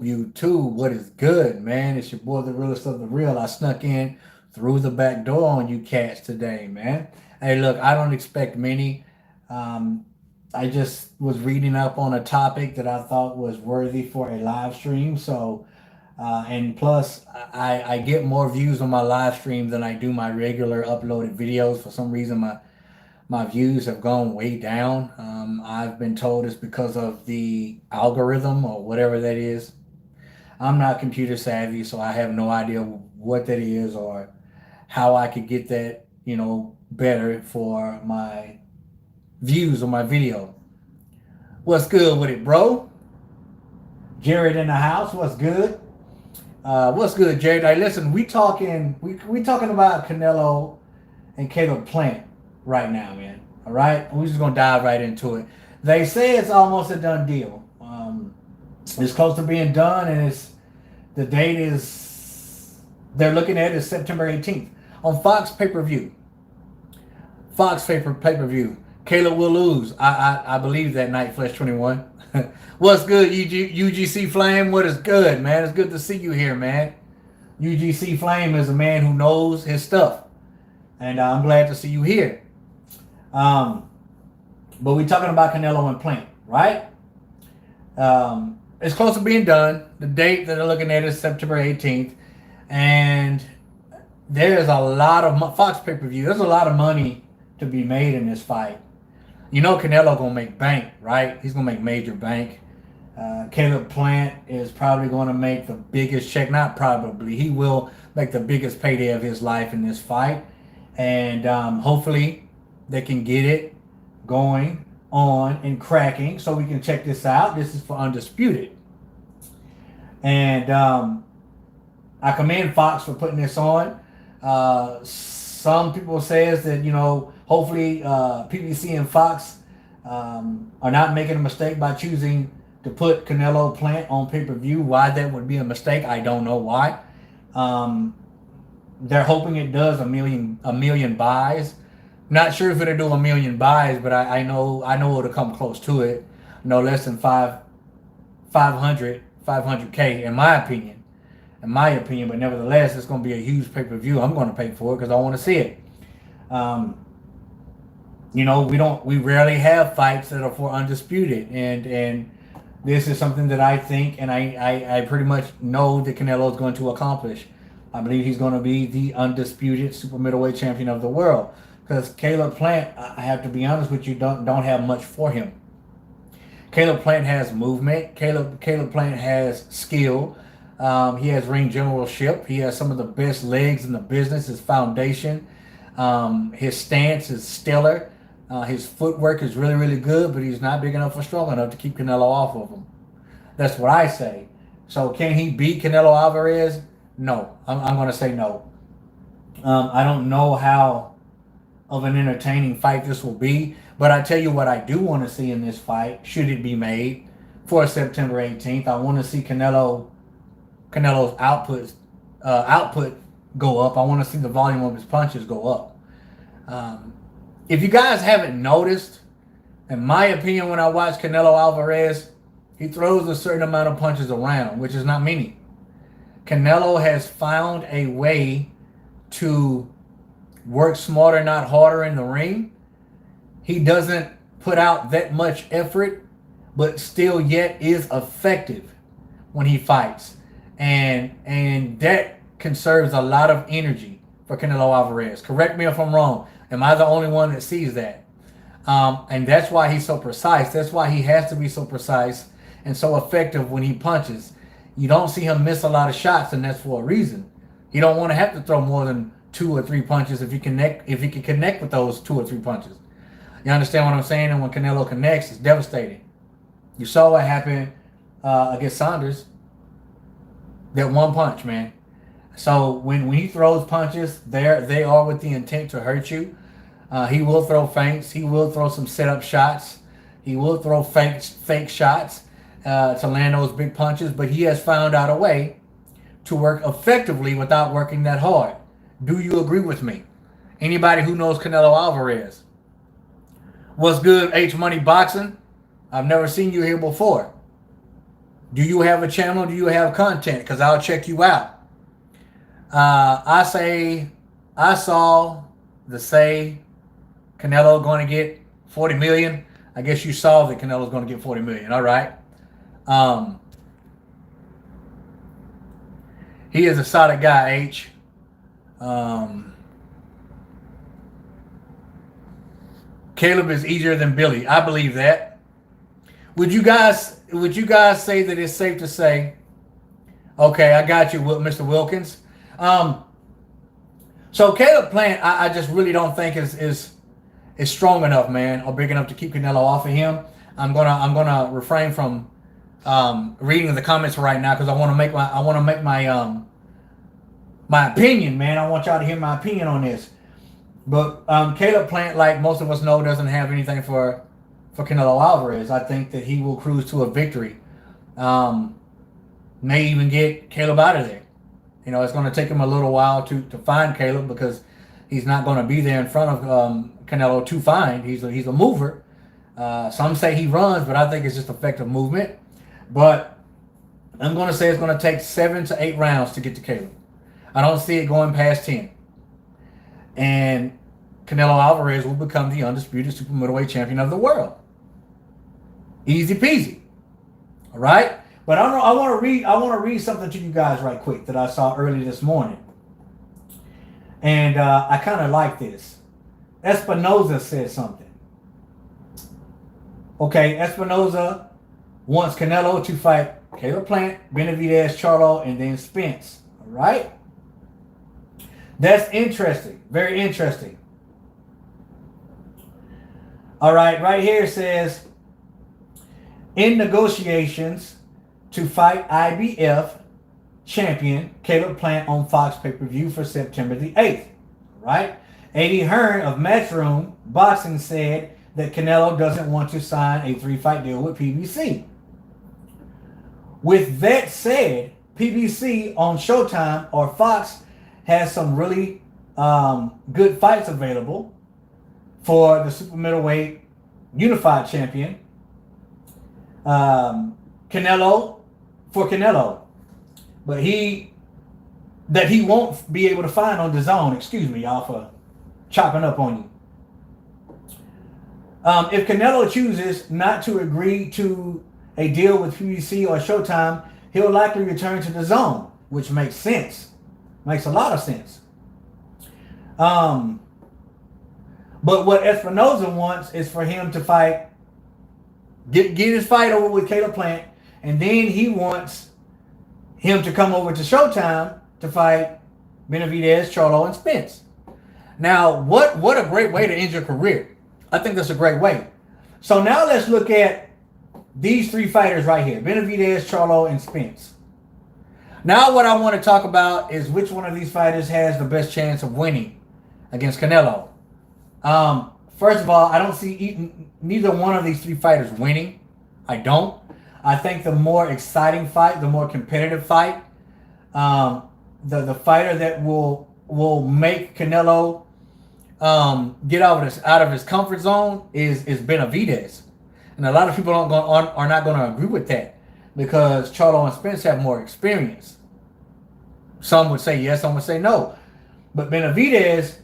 YouTube, what is good, man? It's your boy, the realest of the real. I snuck in through the back door on you cats today, man. Hey, look, I don't expect many. Um, I just was reading up on a topic that I thought was worthy for a live stream. And plus, I get more views on my live stream than I do my regular uploaded videos. For some reason, my views have gone way down. I've been told it's because of the algorithm or whatever that is. I'm not computer savvy, so I have no idea what that is or how I could get that, better for my views on my video. What's good with it, bro? Jared in the house. What's good? What's good, Jared? Hey, listen, we talking about Canelo and Caleb Plant right now, man. All right, we're just gonna dive right into it. They say it's almost a done deal. It's close to being done, and the date is they're looking at is September 18th on Fox pay per view. Fox pay per view. Caleb will lose. I believe that night. Flesh 21. What's good, UGC Flame? What is good, man? It's good to see you here, man. UGC Flame is a man who knows his stuff, and I'm glad to see you here. Um, but we're talking about Canelo and Plant, right? It's close to being done. The date that they're looking at is September 18th, and there's a lot of Fox pay per view. There's a lot of money to be made in this fight. You know, Canelo gonna make bank, right? He's gonna make major bank. Caleb Plant is probably gonna make the biggest check. Not probably. He will make the biggest payday of his life in this fight, and hopefully they can get it going on and cracking so we can check this out. This is for Undisputed. And I commend Fox for putting this on. Some people says that, hopefully PBC and Fox are not making a mistake by choosing to put Canelo Plant on pay-per-view. Why that would be a mistake, I don't know why. They're hoping it does a million buys. Not sure if it'll do a million buys, but I know it'll come close to it. No less than 500K in my opinion. But nevertheless, it's going to be a huge pay-per-view. I'm going to pay for it because I want to see it. We rarely have fights that are for Undisputed, and this is something that I think and I pretty much know that Canelo is going to accomplish. I believe he's going to be the undisputed super middleweight champion of the world. Because Caleb Plant, I have to be honest with you, don't have much for him. Caleb Plant has movement. Caleb Plant has skill. He has ring generalship. He has some of the best legs in the business. His foundation, his stance is stellar. His footwork is really, really good, but he's not big enough or strong enough to keep Canelo off of him. That's what I say. So can he beat Canelo Alvarez? No. I'm going to say no. I don't know how of an entertaining fight this will be, but I tell you what I do want to see in this fight, should it be made for September 18th. I want to see Canelo's output go up. I want to see the volume of his punches go up. If you guys haven't noticed, in my opinion, when I watch Canelo Alvarez, he throws a certain amount of punches around, which is not many. Canelo has found a way to work smarter, not harder in the ring. He doesn't put out that much effort, but still yet is effective when he fights. And that conserves a lot of energy for Canelo Alvarez. Correct me if I'm wrong. Am I the only one that sees that? And that's why he's so precise. That's why he has to be so precise and so effective when he punches. You don't see him miss a lot of shots, and that's for a reason. You don't want to have to throw more than 2 or 3 punches if you can connect with those 2 or 3 punches. You understand what I'm saying? And when Canelo connects, it's devastating. You saw what happened against Saunders. That one punch, man. So when he throws punches, they are with the intent to hurt you. He will throw feints. He will throw some setup shots. He will throw fake shots to land those big punches. But he has found out a way to work effectively without working that hard. Do you agree with me? Anybody who knows Canelo Alvarez? What's good, H Money Boxing? I've never seen you here before. Do you have a channel? Do you have content? Because I'll check you out. I say, I saw the say Canelo going to get 40 million. I guess you saw that Canelo's going to get 40 million. All right. Um, he is a solid guy, H. Um, Caleb is easier than Billy. I believe that. Would you guys say that it's safe to say, okay, I got you, Mr. Wilkins. Um, so Caleb Plant, I just really don't think is strong enough, man, or big enough to keep Canelo off of him. I'm gonna refrain from reading the comments right now because I want to make my opinion, man. I want y'all to hear my opinion on this. But Caleb Plant, like most of us know, doesn't have anything for Canelo Alvarez. I think that he will cruise to a victory. Um, may even get Caleb out of there. You know, it's going to take him a little while to find Caleb because he's not going to be there in front of Canelo to find. He's a mover. Some say he runs, but I think it's just effective movement. But I'm going to say it's going to take 7 to 8 rounds to get to Caleb. I don't see it going past 10. And Canelo Alvarez will become the undisputed super middleweight champion of the world. Easy peasy. All right? But I want to read something to you guys right quick that I saw early this morning. And I kind of like this. Espinoza said something. Okay, Espinoza wants Canelo to fight Caleb Plant, Benavidez, Charlo, and then Spence. All right? That's interesting. Very interesting. All right here it says, in negotiations to fight IBF champion Caleb Plant on Fox pay-per-view for September the 8th. Right? Eddie Hearn of Matchroom Boxing said that Canelo doesn't want to sign a 3-fight deal with PBC. With that said, PBC on Showtime or Fox has some really good fights available for the super middleweight unified champion. Canelo, but he won't be able to find on DAZN. Excuse me, y'all, for chopping up on you. If Canelo chooses not to agree to a deal with PBC or Showtime, he'll likely return to DAZN, which makes sense. Makes a lot of sense. But what Espinoza wants is for him to fight, get his fight over with Caleb Plant, and then he wants him to come over to Showtime to fight Benavidez, Charlo, and Spence. Now, what a great way to end your career. I think that's a great way. So now let's look at these 3 fighters right here, Benavidez, Charlo, and Spence. Now what I want to talk about is which one of these fighters has the best chance of winning against Canelo. First of all, I don't see neither one of these 3 fighters winning. I don't. I think the more exciting fight, the more competitive fight, the fighter that will make Canelo get out of his comfort zone is Benavidez. And a lot of people are not going to agree with that because Charlo and Spence have more experience. Some would say yes, some would say no. But Benavidez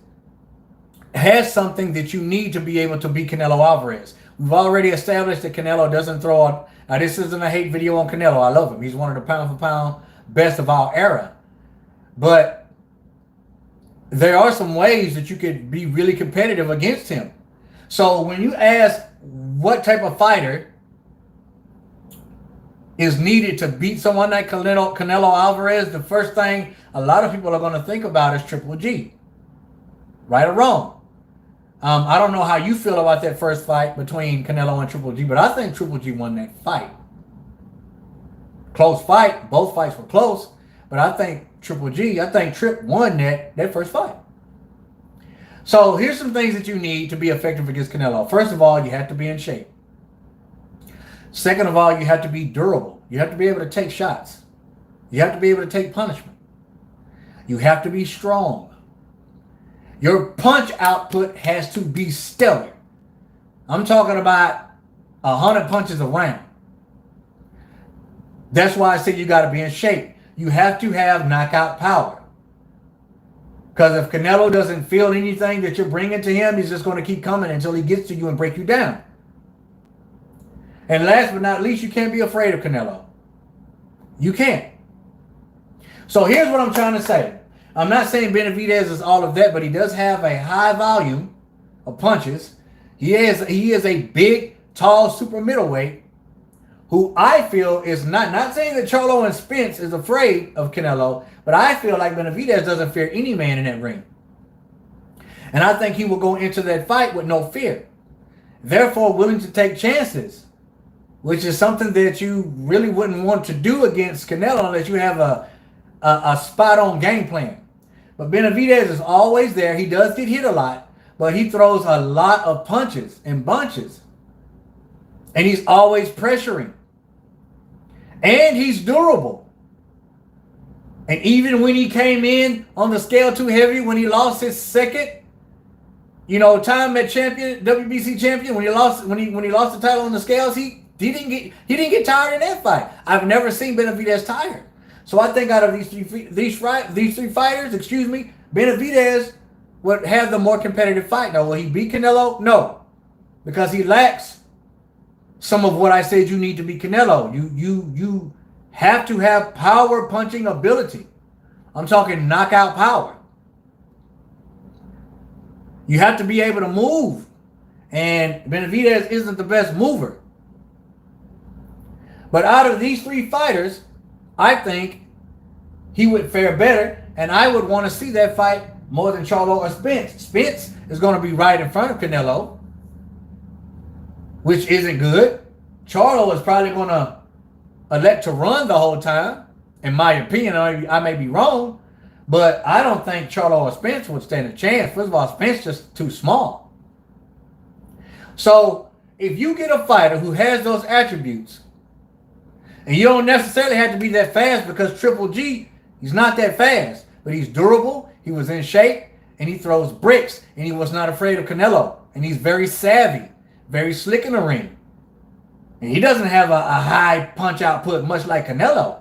has something that you need to be able to beat Canelo Alvarez. We've already established that Canelo doesn't throw out. Now, this isn't a hate video on Canelo. I love him. He's one of the pound-for-pound best of our era. But there are some ways that you could be really competitive against him. So when you ask what type of fighter is needed to beat someone like Canelo Alvarez, the first thing a lot of people are going to think about is Triple G. Right or wrong. I don't know how you feel about that first fight between Canelo and Triple G, but I think Triple G won that fight. Close fight. Both fights were close, but I think Tripp won that first fight. So here's some things that you need to be effective against Canelo. First of all, you have to be in shape. Second of all, you have to be durable. You have to be able to take shots. You have to be able to take punishment. You have to be strong. Your punch output has to be stellar. I'm talking about 100 punches a round. That's why I said you got to be in shape. You have to have knockout power. Because if Canelo doesn't feel anything that you're bringing to him, he's just going to keep coming until he gets to you and break you down. And last but not least, you can't be afraid of Canelo. You can't. So here's what I'm trying to say. I'm not saying Benavidez is all of that, but he does have a high volume of punches. He is a big, tall, super middleweight who I feel is not saying that Charlo and Spence is afraid of Canelo, but I feel like Benavidez doesn't fear any man in that ring. And I think he will go into that fight with no fear. Therefore, willing to take chances, which is something that you really wouldn't want to do against Canelo unless you have a spot-on game plan. But Benavidez is always there. He does get hit a lot, but he throws a lot of punches and bunches. And he's always pressuring. And he's durable. And even when he came in on the scale too heavy, when he lost his second, time at champion, WBC champion, when he lost the title on the scales, he didn't get tired in that fight. I've never seen Benavidez tired. So I think out of these three fighters, Benavidez would have the more competitive fight. Now, will he beat Canelo? No, because he lacks some of what I said you need to be Canelo. You have to have power punching ability. I'm talking knockout power. You have to be able to move. And Benavidez isn't the best mover. But out of these three fighters, I think he would fare better. And I would want to see that fight more than Charlo or Spence. Spence is going to be right in front of Canelo, which isn't good. Charlo is probably going to elect to run the whole time. In my opinion, I may be wrong, but I don't think Charlo or Spence would stand a chance. First of all, Spence just too small. So if you get a fighter who has those attributes, and you don't necessarily have to be that fast, because Triple G, he's not that fast, but he's durable, he was in shape, and he throws bricks, and he was not afraid of Canelo. And he's very savvy, very slick in the ring. And he doesn't have a high punch output, much like Canelo.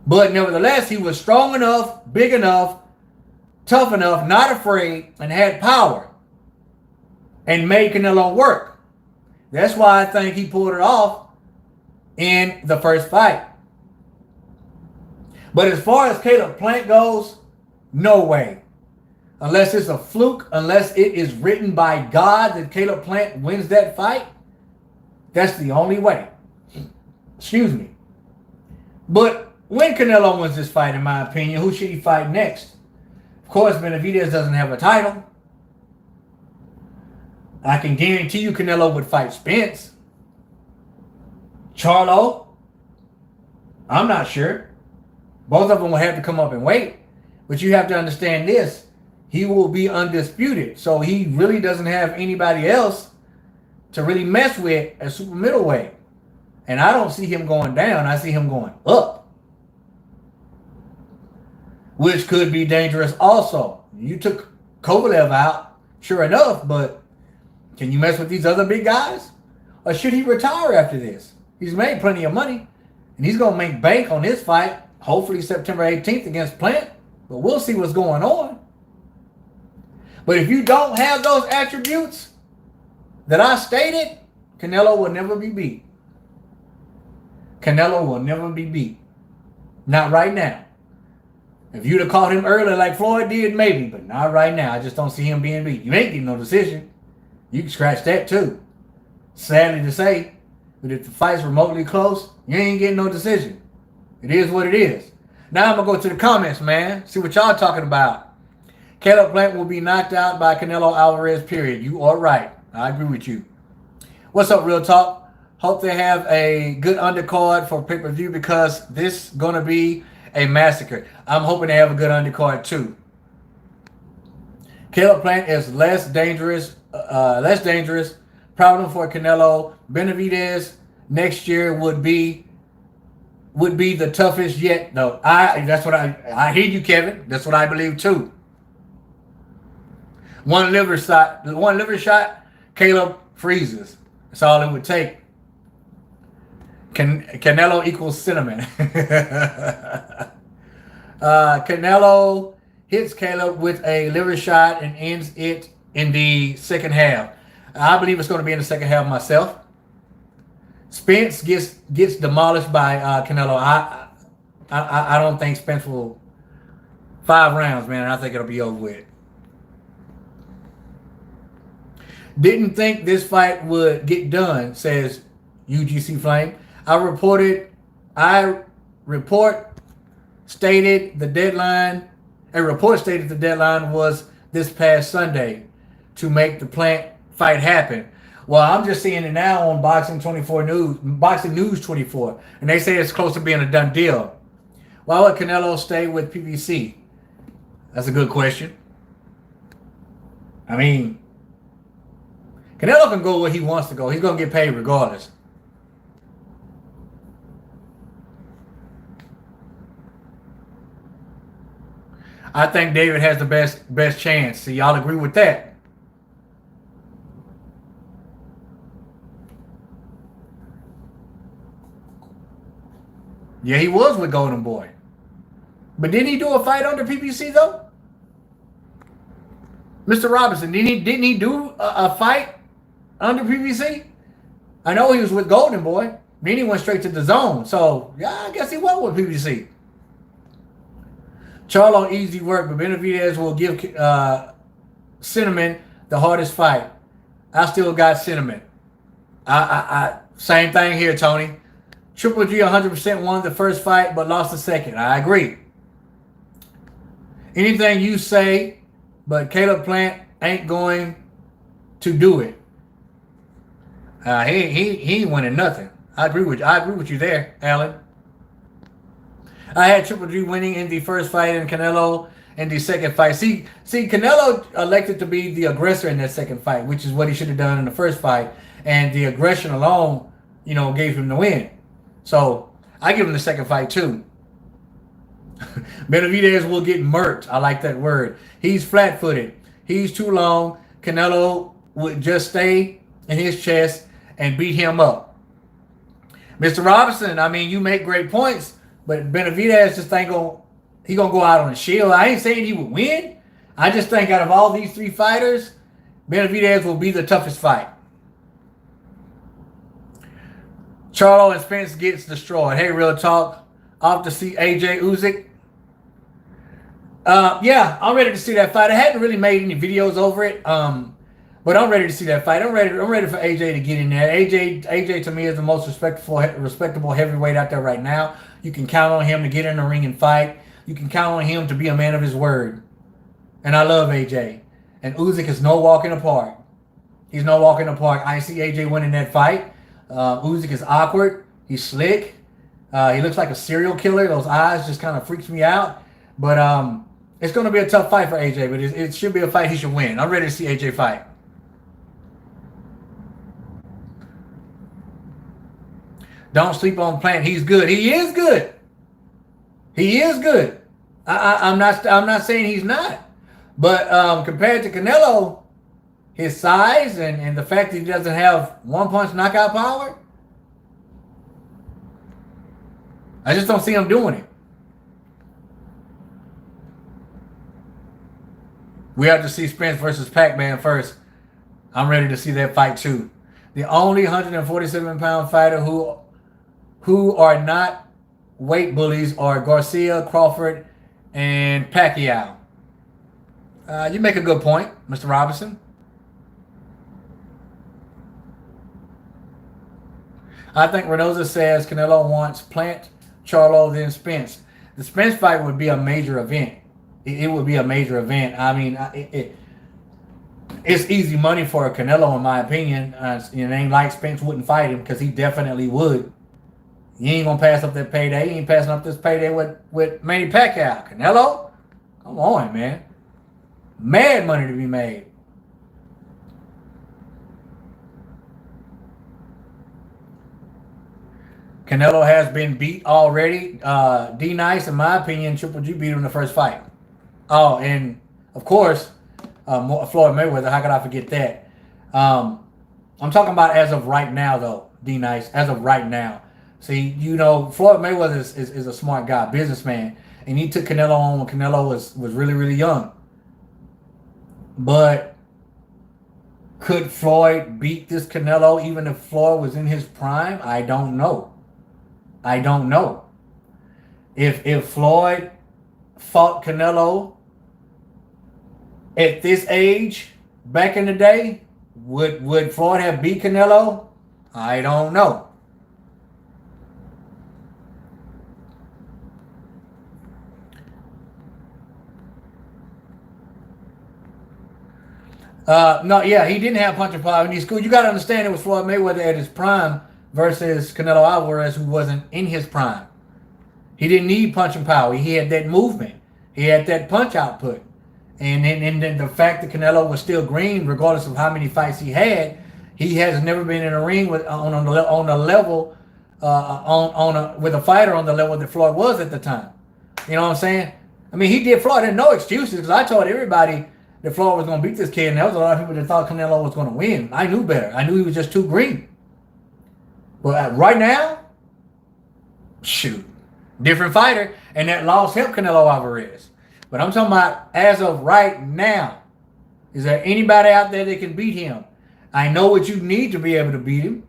But nevertheless, he was strong enough, big enough, tough enough, not afraid, and had power. And made Canelo work. That's why I think he pulled it off in the first fight. But as far as Caleb Plant goes, no way. Unless it's a fluke, unless it is written by God that Caleb Plant wins that fight, that's the only way. Excuse me. But when Canelo wins this fight, in my opinion, who should he fight next? Of course, Benavidez doesn't have a title. I can guarantee you Canelo would fight Spence. Charlo, I'm not sure. Both of them will have to come up and wait. But you have to understand this. He will be undisputed. So he really doesn't have anybody else to really mess with at super middleweight. And I don't see him going down. I see him going up. Which could be dangerous also. You took Kovalev out, sure enough, but can you mess with these other big guys? Or should he retire after this? He's made plenty of money. And he's going to make bank on this fight, hopefully September 18th against Plant. But we'll see what's going on. But if you don't have those attributes that I stated, Canelo will never be beat. Canelo will never be beat. Not right now. If you'd have caught him early like Floyd did, maybe. But not right now. I just don't see him being beat. You ain't getting no decision. You can scratch that too. Sadly to say. But if the fight's remotely close, you ain't getting no decision. It is what it is. Now I'm going to go to the comments, man. See what y'all talking about. Caleb Plant will be knocked out by Canelo Alvarez, period. You are right. I agree with you. What's up, Real Talk? Hope they have a good undercard for pay-per-view, because this is going to be a massacre. I'm hoping they have a good undercard too. Caleb Plant is less dangerous. Problem for Canelo. Benavidez next year would be the toughest yet. No, I hear you, Kevin. That's what I believe too. One liver shot, Caleb freezes. That's all it would take. Canelo equals cinnamon. Canelo hits Caleb with a liver shot and ends it in the second half. I believe it's going to be in the second half myself. Spence gets demolished by Canelo. I don't think Spence will 5 rounds, man. I think it'll be over with. Didn't think this fight would get done, says UGC Flame. I report stated the deadline. A report stated the deadline was this past Sunday to make the Plant fight happen. Well, I'm just seeing it now on Boxing News 24, and they say it's close to being a done deal. Why would Canelo stay with PBC? That's a good question. I mean, Canelo can go where he wants to go. He's going to get paid regardless. I think David has the best chance. So y'all agree with that? Yeah, he was with Golden Boy. But didn't he do a fight under PBC though? Mr. Robinson, didn't he do a fight under PBC? I know he was with Golden Boy. Then he went straight to the zone. So yeah, I guess he went with PBC. Charlo easy work, but Benavidez will give Cinnamon the hardest fight. I still got Cinnamon. I same thing here, Tony. Triple G 100% won the first fight, but lost the second. I agree. Anything you say, but Caleb Plant ain't going to do it. He ain't winning nothing. I agree with you there, Alan. I had Triple G winning in the first fight and Canelo in the second fight. See, Canelo elected to be the aggressor in that second fight, which is what he should have done in the first fight. And the aggression alone, gave him the win. So I give him the second fight too. Benavidez will get murked. I like that word. He's flat-footed. He's too long. Canelo would just stay in his chest and beat him up. Mr. Robinson, I mean, you make great points, but Benavidez just ain't he gonna go out on a shield. I ain't saying he would win. I just think out of all these 3 fighters, Benavidez will be the toughest fight. Charlo and Spence gets destroyed. Hey, real talk. Off to see AJ Usyk. Yeah, I'm ready to see that fight. I hadn't really made any videos over it, but I'm ready to see that fight. I'm ready for AJ to get in there. AJ to me is the most respectable heavyweight out there right now. You can count on him to get in the ring and fight. You can count on him to be a man of his word. And I love AJ. And Usyk is no walk in the park. He's no walk in the park. I see AJ winning that fight. Usyk is awkward. He's slick. He looks like a serial killer. Those eyes just kind of freaks me out. But it's going to be a tough fight for AJ. But it should be a fight he should win. I'm ready to see AJ fight. Don't sleep on Plant. He's good. He is good. He is good. I'm not saying he's not. But compared to Canelo, his size and the fact that he doesn't have one-punch knockout power, I just don't see him doing it. We have to see Spence versus Pac-Man first. I'm ready to see that fight too. The only 147-pound fighter who are not weight bullies are Garcia, Crawford, and Pacquiao. You make a good point, Mr. Robinson. I think Reynosa says Canelo wants Plant, Charlo, then Spence. The Spence fight would be a major event. It would be a major event. I mean, it's easy money for Canelo, in my opinion. It ain't like Spence wouldn't fight him, because he definitely would. He ain't gonna pass up that payday. He ain't passing up this payday with Manny Pacquiao. Canelo, come on, man. Mad money to be made. Canelo has been beat already. D Nice, in my opinion, Triple G beat him in the first fight. Oh, and of course, Floyd Mayweather. How could I forget that? I'm talking about as of right now, though. D Nice, as of right now. See, you know, Floyd Mayweather is a smart guy, businessman, and he took Canelo on when Canelo was really, really young. But could Floyd beat this Canelo even if Floyd was in his prime? I don't know. I don't know. If Floyd fought Canelo at this age back in the day, would Floyd have beat Canelo? I don't know. No, yeah, he didn't have punching power in his school. You got to understand it was Floyd Mayweather at his prime versus Canelo Alvarez, who wasn't in his prime. He didn't need punching power. He had that movement. He had that punch output. And then the fact that Canelo was still green, regardless of how many fights he had, he has never been in a ring with on a level with a fighter on the level that Floyd was at the time. You know what I'm saying? I mean, he did Floyd. There's no excuses because I told everybody that Floyd was going to beat this kid, and there was a lot of people that thought Canelo was going to win. I knew better. I knew he was just too green. But right now, shoot, different fighter, and that loss helped Canelo Alvarez. But I'm talking about as of right now. Is there anybody out there that can beat him? I know what you need to be able to beat him.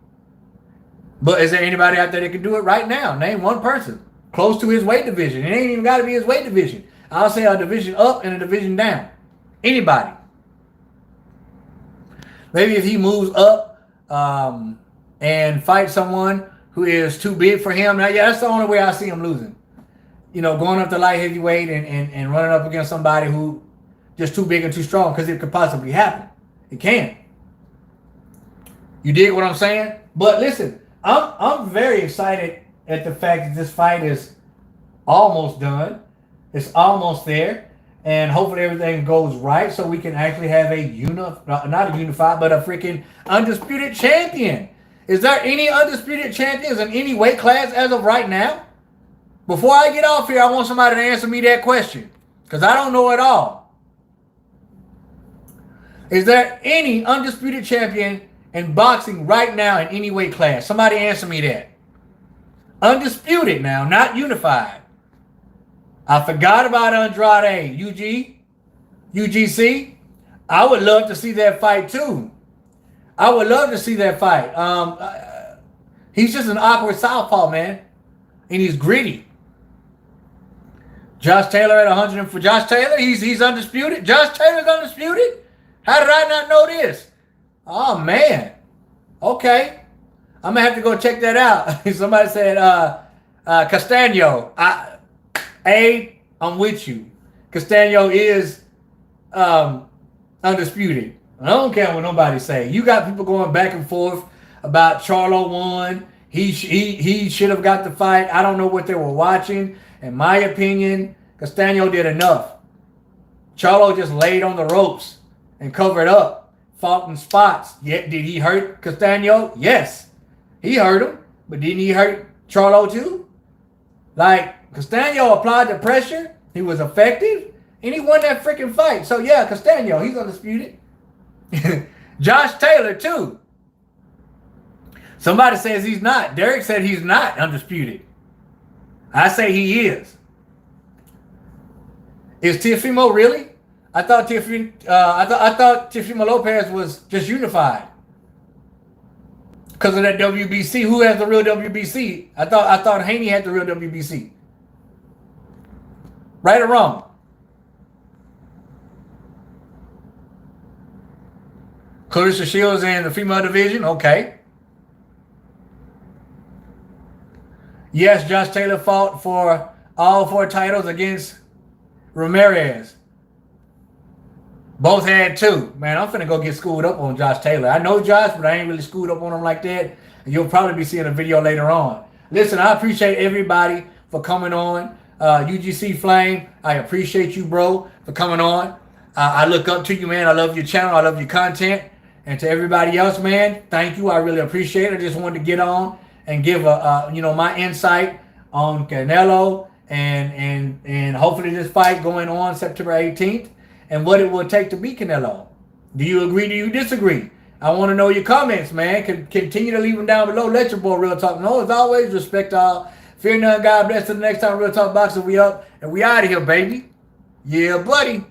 But is there anybody out there that can do it right now? Name one person close to his weight division. It ain't even got to be his weight division. I'll say a division up and a division down. Anybody. Maybe if he moves up and fights someone who is too big for him. Now, yeah, that's the only way I see him losing. You know, going up to light heavyweight and running up against somebody who just too big and too strong, because it could possibly happen. It can. You dig what I'm saying? But listen, I'm very excited at the fact that this fight is almost done. It's almost there. And hopefully everything goes right so we can actually have not a unified, but a freaking undisputed champion. Is there any undisputed champions in any weight class as of right now? Before I get off here, I want somebody to answer me that question, because I don't know it all. Is there any undisputed champion in boxing right now in any weight class? Somebody answer me that. Undisputed now, not unified. I forgot about Andrade, UGC. I would love to see that fight too. I would love to see that fight. He's just an awkward southpaw, man, and he's gritty. Josh Taylor at 100 for Josh Taylor. He's undisputed. Josh Taylor's undisputed. How did I not know this? Oh man. Okay, I'm gonna have to go check that out. Somebody said Castano. I'm with you. Castano is undisputed. I don't care what nobody say. You got people going back and forth about Charlo won. He should have got the fight. I don't know what they were watching. In my opinion, Castano did enough. Charlo just laid on the ropes and covered up, fought in spots. Yet did he hurt Castano? Yes, he hurt him. But didn't he hurt Charlo too? Like, Castano applied the pressure. He was effective. And he won that freaking fight. So, yeah, Castano, he's undisputed. Josh Taylor, too. Somebody says he's not. Derek said he's not undisputed. I say he is. Is Teofimo really? I thought Teofimo Lopez was just unified because of that WBC. Who has the real WBC? I thought Haney had the real WBC. Right or wrong? Clarissa Shields in the female division. Okay. Yes, Josh Taylor fought for all 4 titles against Ramirez. Both had 2. Man, I'm finna go get schooled up on Josh Taylor. I know Josh, but I ain't really schooled up on him like that. And you'll probably be seeing a video later on. Listen, I appreciate everybody for coming on. UGC Flame, I appreciate you, bro, for coming on. I look up to you, man. I love your channel. I love your content. And to everybody else, man, thank you. I really appreciate it. I just wanted to get on and give my insight on Canelo and hopefully this fight going on September 18th and what it will take to beat Canelo. Do you agree? Do you disagree? I want to know your comments, man. Continue to leave them down below. Let your boy Real Talk know. As always, respect all. Fear none. God bless. Till the next time, Real Talk Boxing. We up and we out of here, baby. Yeah, buddy.